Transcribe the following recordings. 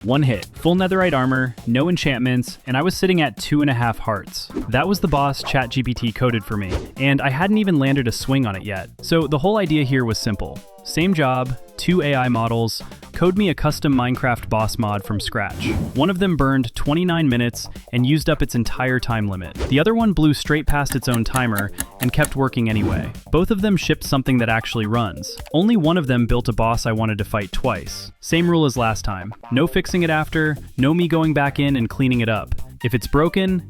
One hit, full netherite armor, no enchantments, and I was sitting at 2.5 hearts. That was the boss ChatGPT coded for me, and I hadn't even landed a swing on it yet. So the whole idea here was simple. Same job, 2 AI models, code me a custom Minecraft boss mod from scratch. One of them burned 29 minutes and used up its entire time limit. The other one blew straight past its own timer and kept working anyway. Both of them shipped something that actually runs. Only one of them built a boss I wanted to fight twice. Same rule as last time. No fixing it after, no me going back in and cleaning it up. If it's broken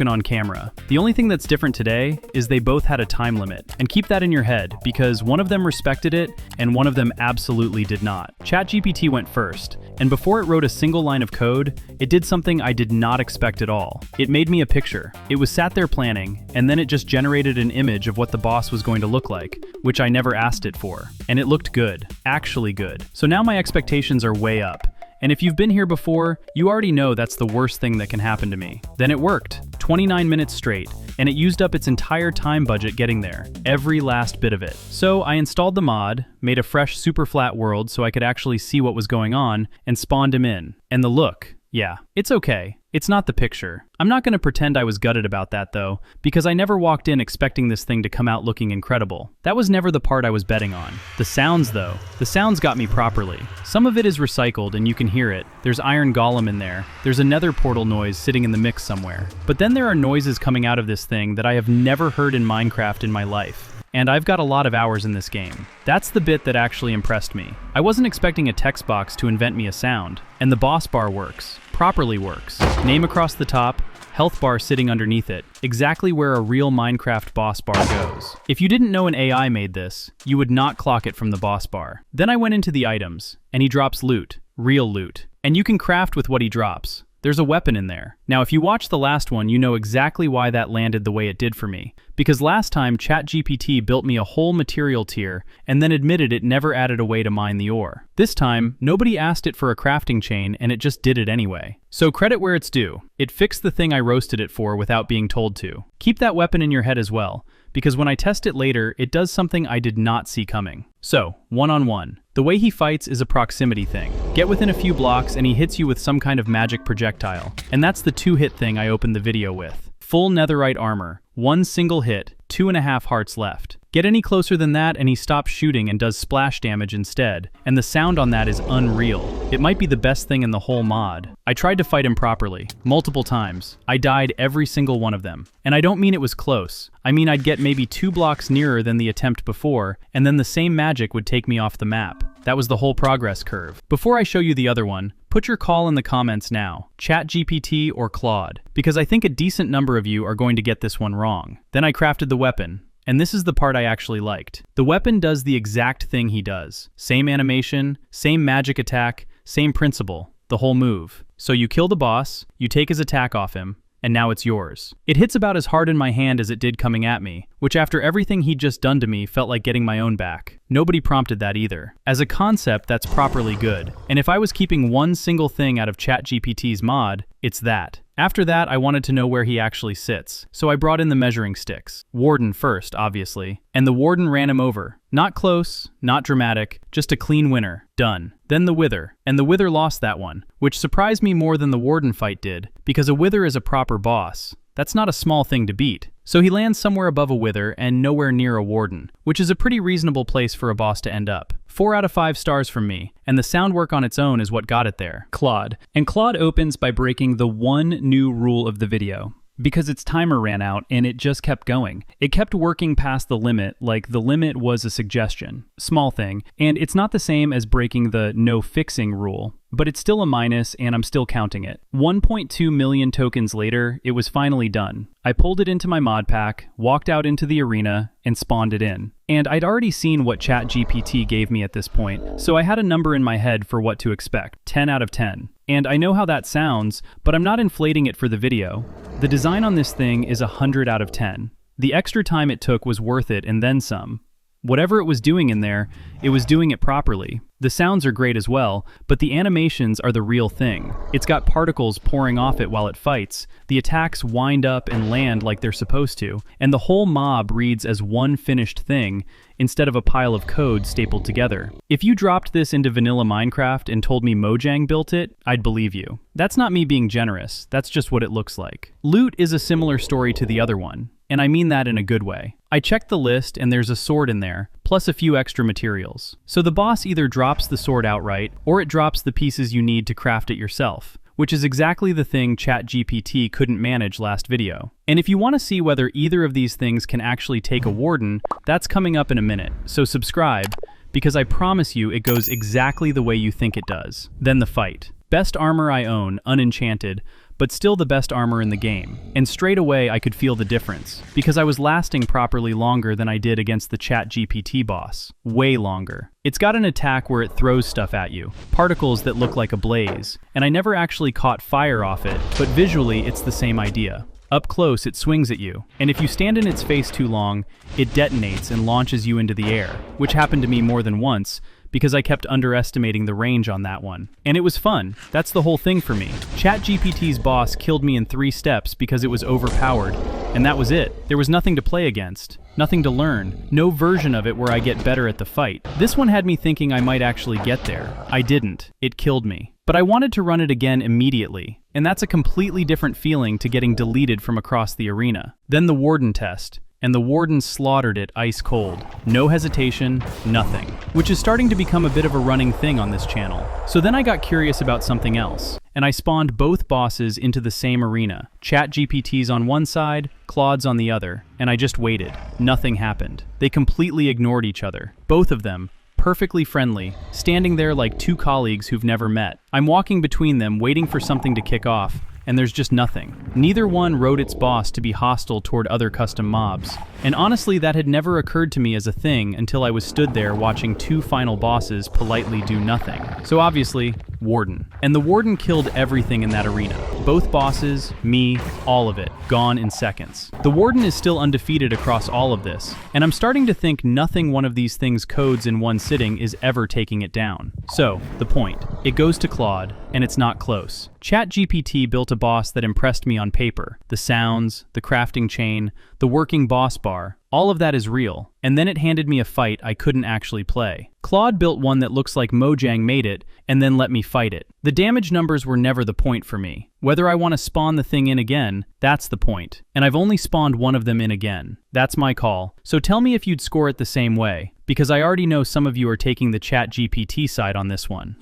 on camera. The only thing that's different today is they both had a time limit. And keep that in your head, because one of them respected it and one of them absolutely did not. ChatGPT went first, and before it wrote a single line of code, it did something I did not expect at all. It made me a picture. It was sat there planning, and then it just generated an image of what the boss was going to look like, which I never asked it for. And it looked good, actually good. So now my expectations are way up. And if you've been here before, you already know that's the worst thing that can happen to me. Then it worked, 29 minutes straight, and it used up its entire time budget getting there, every last bit of it. So I installed the mod, made a fresh super flat world so I could actually see what was going on, and spawned him in. And the look, yeah, it's okay. It's not the picture. I'm not going to pretend I was gutted about that though, because I never walked in expecting this thing to come out looking incredible. That was never the part I was betting on. The sounds though, the sounds got me properly. Some of it is recycled and you can hear it. There's Iron Golem in there. There's a nether portal noise sitting in the mix somewhere. But then there are noises coming out of this thing that I have never heard in Minecraft in my life. And I've got a lot of hours in this game. That's the bit that actually impressed me. I wasn't expecting a text box to invent me a sound. And the boss bar works. Properly works. Name across the top, health bar sitting underneath it. Exactly where a real Minecraft boss bar goes. If you didn't know an AI made this, you would not clock it from the boss bar. Then I went into the items, and he drops loot. Real loot. And you can craft with what he drops. There's a weapon in there. Now, if you watched the last one, you know exactly why that landed the way it did for me. Because last time, ChatGPT built me a whole material tier and then admitted it never added a way to mine the ore. This time, nobody asked it for a crafting chain and it just did it anyway. So credit where it's due. It fixed the thing I roasted it for without being told to. Keep that weapon in your head as well, because when I test it later, it does something I did not see coming. So, one-on-one. The way he fights is a proximity thing. Get within a few blocks and he hits you with some kind of magic projectile. And that's the 2-hit thing I opened the video with. Full netherite armor, 1 single hit, 2.5 hearts left. Get any closer than that and he stops shooting and does splash damage instead, and the sound on that is unreal. It might be the best thing in the whole mod. I tried to fight him properly, multiple times. I died every single one of them. And I don't mean it was close. I mean I'd get maybe 2 blocks nearer than the attempt before, and then the same magic would take me off the map. That was the whole progress curve. Before I show you the other one, put your call in the comments now, ChatGPT or Claude, because I think a decent number of you are going to get this one wrong. Then I crafted the weapon. And this is the part I actually liked. The weapon does the exact thing he does. Same animation, same magic attack, same principle, the whole move. So you kill the boss, you take his attack off him, and now it's yours. It hits about as hard in my hand as it did coming at me, which after everything he'd just done to me felt like getting my own back. Nobody prompted that either. As a concept, that's properly good. And if I was keeping one single thing out of ChatGPT's mod, it's that. After that, I wanted to know where he actually sits, so I brought in the measuring sticks. Warden first, obviously. And the Warden ran him over. Not close, not dramatic, just a clean winner. Done. Then the Wither. And the Wither lost that one, which surprised me more than the Warden fight did, because a Wither is a proper boss. That's not a small thing to beat. So he lands somewhere above a Wither and nowhere near a Warden, which is a pretty reasonable place for a boss to end up. 4 out of 5 stars from me, and the sound work on its own is what got it there. Claude. And Claude opens by breaking the one new rule of the video. Because its timer ran out and it just kept going. It kept working past the limit, like the limit was a suggestion. Small thing, and it's not the same as breaking the no fixing rule, but it's still a minus and I'm still counting it. 1.2 million tokens later, it was finally done. I pulled it into my mod pack, walked out into the arena, and spawned it in. And I'd already seen what ChatGPT gave me at this point, so I had a number in my head for what to expect, 10 out of 10. And I know how that sounds, but I'm not inflating it for the video. The design on this thing is 100 out of 10. The extra time it took was worth it and then some. Whatever it was doing in there, it was doing it properly. The sounds are great as well, but the animations are the real thing. It's got particles pouring off it while it fights, the attacks wind up and land like they're supposed to, and the whole mob reads as one finished thing instead of a pile of code stapled together. If you dropped this into vanilla Minecraft and told me Mojang built it, I'd believe you. That's not me being generous, that's just what it looks like. Loot is a similar story to the other one, and I mean that in a good way. I checked the list and there's a sword in there, plus a few extra materials. So the boss either drops the sword outright, or it drops the pieces you need to craft it yourself, which is exactly the thing ChatGPT couldn't manage last video. And if you want to see whether either of these things can actually take a Warden, that's coming up in a minute, so subscribe, because I promise you it goes exactly the way you think it does. Then the fight. Best armor I own, unenchanted, but still the best armor in the game. And straight away I could feel the difference, because I was lasting properly longer than I did against the ChatGPT boss. Way longer. It's got an attack where it throws stuff at you, particles that look like a blaze, and I never actually caught fire off it, but visually it's the same idea. Up close, it swings at you, and if you stand in its face too long, it detonates and launches you into the air, which happened to me more than once, because I kept underestimating the range on that one. And it was fun. That's the whole thing for me. ChatGPT's boss killed me in 3 steps because it was overpowered, and that was it. There was nothing to play against, nothing to learn, no version of it where I get better at the fight. This one had me thinking I might actually get there. I didn't. It killed me. But I wanted to run it again immediately, and that's a completely different feeling to getting deleted from across the arena. Then the Warden test. And the Warden slaughtered it ice cold. No hesitation, nothing. Which is starting to become a bit of a running thing on this channel. So then I got curious about something else, and I spawned both bosses into the same arena. ChatGPT's on one side, Claude's on the other, and I just waited. Nothing happened. They completely ignored each other. Both of them, perfectly friendly, standing there like 2 colleagues who've never met. I'm walking between them, waiting for something to kick off, and there's just nothing. Neither one wrote its boss to be hostile toward other custom mobs. And honestly, that had never occurred to me as a thing until I was stood there watching 2 final bosses politely do nothing. So obviously, Warden. And the Warden killed everything in that arena. Both bosses, me, all of it, gone in seconds. The Warden is still undefeated across all of this, and I'm starting to think nothing one of these things codes in one sitting is ever taking it down. So, the point. It goes to Claude, and it's not close. ChatGPT built a boss that impressed me on paper. The sounds, the crafting chain, the working boss bar, all of that is real. And then it handed me a fight I couldn't actually play. Claude built one that looks like Mojang made it, and then let me fight it. The damage numbers were never the point for me. Whether I want to spawn the thing in again, that's the point. And I've only spawned one of them in again. That's my call. So tell me if you'd score it the same way, because I already know some of you are taking the ChatGPT side on this one.